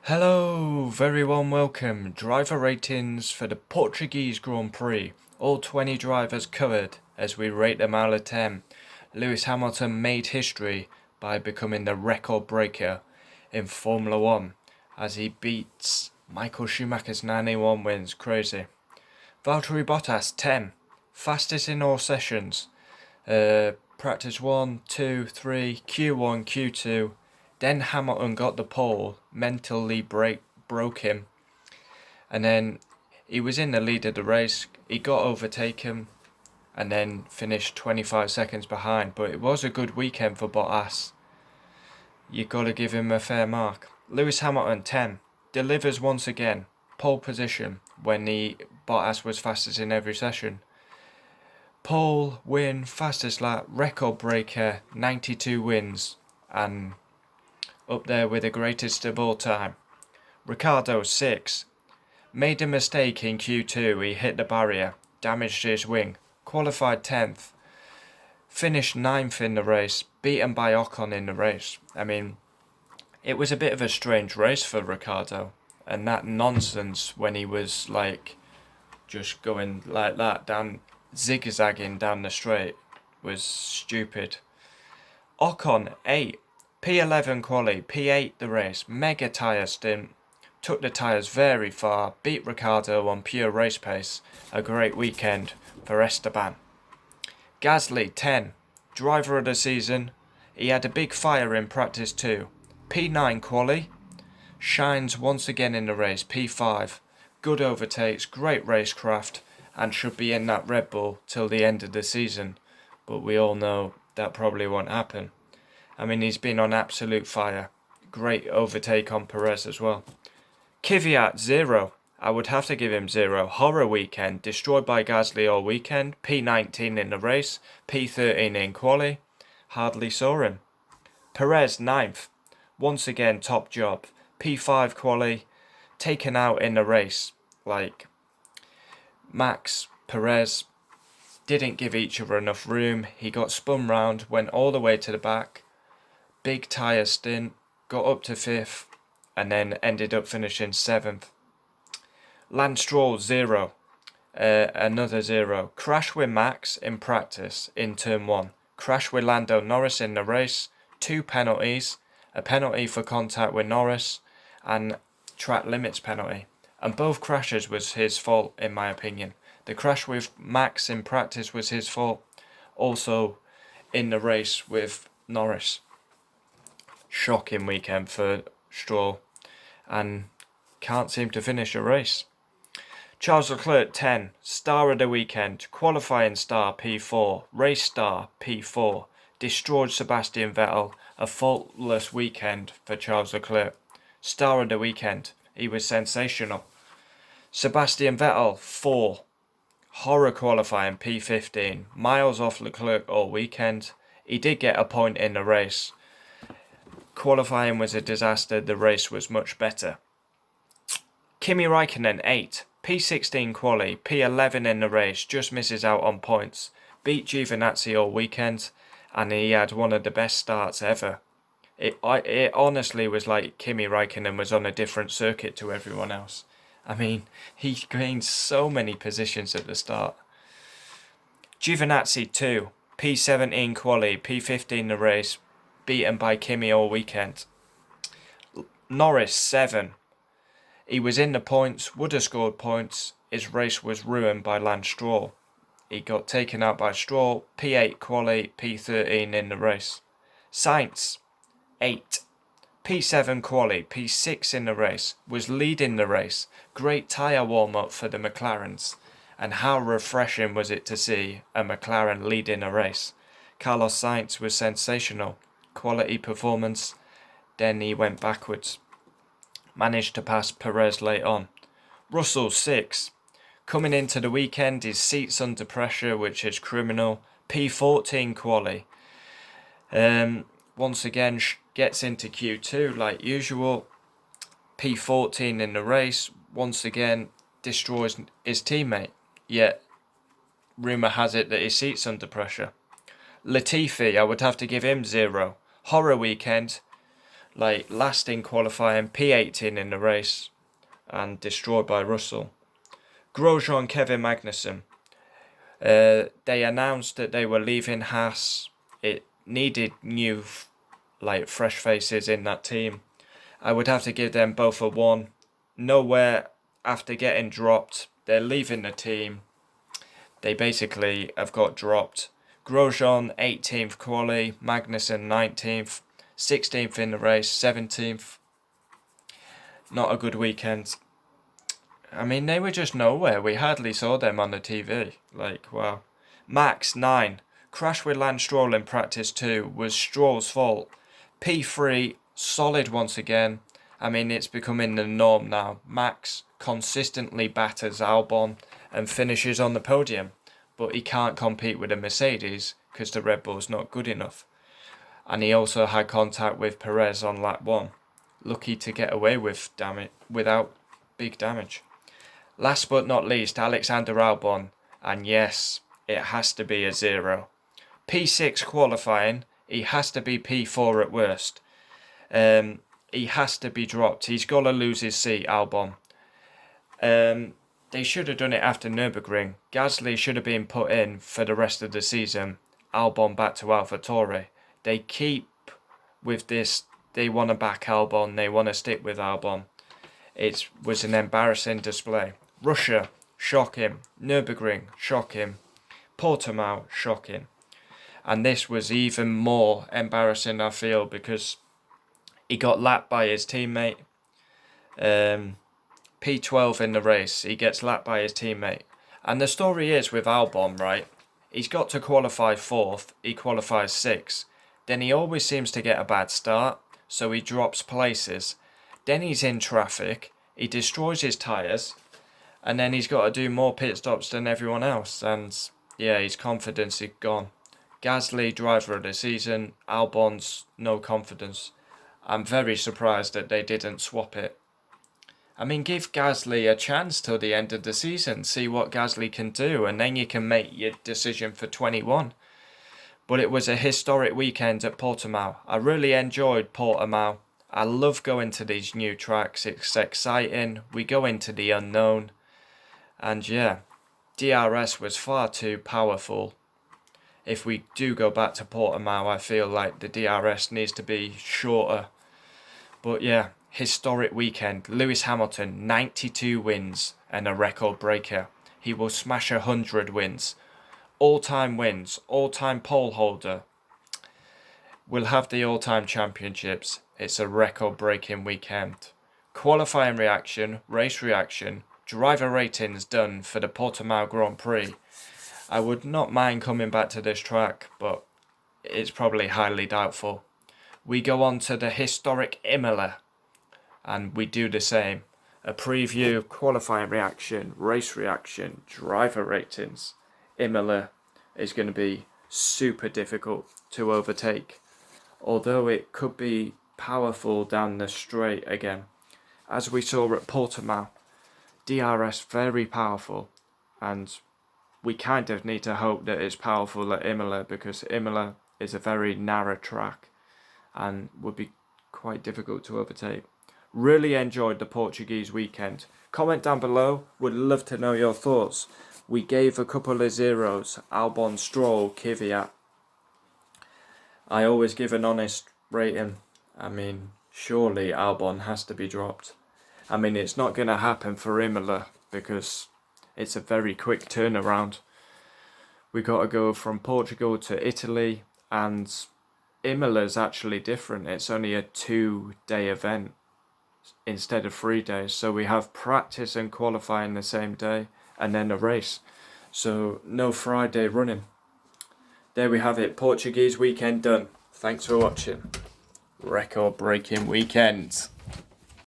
Hello, very warm welcome. Driver ratings for the Portuguese Grand Prix. All 20 drivers covered as we rate them out of 10. Lewis Hamilton made history by becoming the record breaker in Formula 1 as he beats Michael Schumacher's 91 wins. Crazy. Valtteri Bottas 10. Fastest in all sessions. Practice 1, 2, 3, Q1, Q2. Then Hamilton got the pole, mentally broke him. And then he was in the lead of the race. He got overtaken and then finished 25 seconds behind. But it was a good weekend for Bottas. You've got to give him a fair mark. Lewis Hamilton 10. Delivers once again. Pole position when Bottas was fastest in every session. Pole, win, fastest lap, record breaker, 92 wins. And up there with the greatest of all time. Ricciardo 6. Made a mistake in Q2, he hit the barrier, damaged his wing. Qualified 10th. Finished 9th in the race, beaten by Ocon in the race. I mean, it was a bit of a strange race for Ricciardo. And that nonsense when he was just going like that, zigzagging down the straight, was stupid. Ocon 8. P11 quali, P8 the race, mega tyre stint, took the tyres very far, beat Ricciardo on pure race pace. A great weekend for Esteban. Gasly 10, driver of the season. He had a big fire in practice too. P9 quali, shines once again in the race. P5, good overtakes, great racecraft, and should be in that Red Bull till the end of the season. But we all know that probably won't happen. I mean, he's been on absolute fire. Great overtake on Perez as well. Kvyat 0. I would have to give him 0. Horror weekend. Destroyed by Gasly all weekend. P19 in the race. P13 in quali. Hardly saw him. Perez 9th. Once again, top job. P5 quali. Taken out in the race. Max, Perez didn't give each other enough room. He got spun round, went all the way to the back. Big tyre stint, got up to 5th, and then ended up finishing 7th. Lance Stroll 0, another 0. Crash with Max in practice in turn 1. Crash with Lando Norris in the race. 2 penalties, a penalty for contact with Norris, and track limits penalty. And both crashes was his fault, in my opinion. The crash with Max in practice was his fault. Also in the race with Norris. Shocking weekend for Stroll, and can't seem to finish a race. Charles Leclerc 10, star of the weekend, qualifying star P4, race star P4, destroyed Sebastian Vettel, a faultless weekend for Charles Leclerc. Star of the weekend, he was sensational. Sebastian Vettel 4, horror qualifying P15, miles off Leclerc all weekend. He did get a point in the race. Qualifying was a disaster, the race was much better. Kimi Raikkonen 8, P16 quali, P11 in the race, just misses out on points. Beat Giovinazzi all weekend, and he had one of the best starts ever. It honestly was like Kimi Raikkonen was on a different circuit to everyone else. I mean, he gained so many positions at the start. Giovinazzi 2, P17 quali, P15 the race, beaten by Kimi all weekend. Norris 7. He was in the points, would have scored points. His race was ruined by Lance Stroll. He got taken out by Stroll. P8 quali, P13 in the race. Sainz 8. P7 quali, P6 in the race. Was leading the race. Great tyre warm up for the McLarens. And how refreshing was it to see a McLaren leading a race. Carlos Sainz was sensational. Quality performance, then he went backwards. Managed to pass Perez late on. Russell 6. Coming into the weekend, his seat's under pressure, which is criminal. P14 quali. Once again, gets into Q2 like usual. P14 in the race. Once again, destroys his teammate. Yet, rumour has it that his seat's under pressure. Latifi, I would have to give him 0. Horror weekend. like last in qualifying, P18 in the race, and destroyed by Russell. Grosjean, Kevin Magnussen. They announced that they were leaving Haas. It needed new, fresh faces in that team. I would have to give them both a 1. Nowhere after getting dropped. They're leaving the team. They basically have got dropped. Grosjean 18th quali, Magnussen 19th, 16th in the race, 17th. Not a good weekend. I mean, they were just nowhere. We hardly saw them on the TV. Wow. Max 9. Crash with Lance Stroll in practice 2 was Stroll's fault. P3, solid once again. I mean, it's becoming the norm now. Max consistently batters Albon and finishes on the podium, but he can't compete with a Mercedes because the Red Bull's not good enough. And he also had contact with Perez on lap 1. Lucky to get away with without big damage. Last but not least, Alexander Albon, and yes, it has to be a 0. P6 qualifying, he has to be P4 at worst. He has to be dropped. He's got to lose his seat, Albon. They should have done it after Nürburgring. Gasly should have been put in for the rest of the season. Albon back to AlphaTauri. They keep with this. They want to back Albon. They want to stick with Albon. It was an embarrassing display. Russia, shocking. Nürburgring, shocking. Portimao, shocking. And this was even more embarrassing, I feel, because he got lapped by his teammate. P12 in the race, he gets lapped by his teammate. And the story is with Albon, right? He's got to qualify 4th, he qualifies 6th. Then he always seems to get a bad start, so he drops places. Then he's in traffic, he destroys his tyres, and then he's got to do more pit stops than everyone else. And yeah, his confidence is gone. Gasly, driver of the season. Albon's no confidence. I'm very surprised that they didn't swap it. I mean, give Gasly a chance till the end of the season. See what Gasly can do, and then you can make your decision for 21. But it was a historic weekend at Portimao. I really enjoyed Portimao. I love going to these new tracks. It's exciting. We go into the unknown. And yeah, DRS was far too powerful. If we do go back to Portimao, I feel like the DRS needs to be shorter. But yeah, historic weekend. Lewis Hamilton, 92 wins and a record breaker. He will smash 100 wins. All-time wins, all-time pole holder. We'll have the all-time championships. It's a record-breaking weekend. Qualifying reaction, race reaction, driver ratings done for the Portimao Grand Prix. I would not mind coming back to this track, but it's probably highly doubtful. We go on to the historic Imola, and we do the same. A preview, qualifying reaction, race reaction, driver ratings. Imola is going to be super difficult to overtake, although it could be powerful down the straight again. As we saw at Portimao, DRS very powerful, and we kind of need to hope that it's powerful at Imola, because Imola is a very narrow track and would be quite difficult to overtake. Really enjoyed the Portuguese weekend. Comment down below, would love to know your thoughts. We gave a couple of zeros, Albon, Stroll, Kvyat. I always give an honest rating. I mean, surely Albon has to be dropped. I mean, it's not going to happen for Imola because it's a very quick turnaround. We got to go from Portugal to Italy, and Imola's actually different. It's only a 2-day event instead of 3 days. So we have practice and qualifying the same day, and then a race. So no Friday running. There we have it. Portuguese weekend done. Thanks for watching. Record breaking weekend.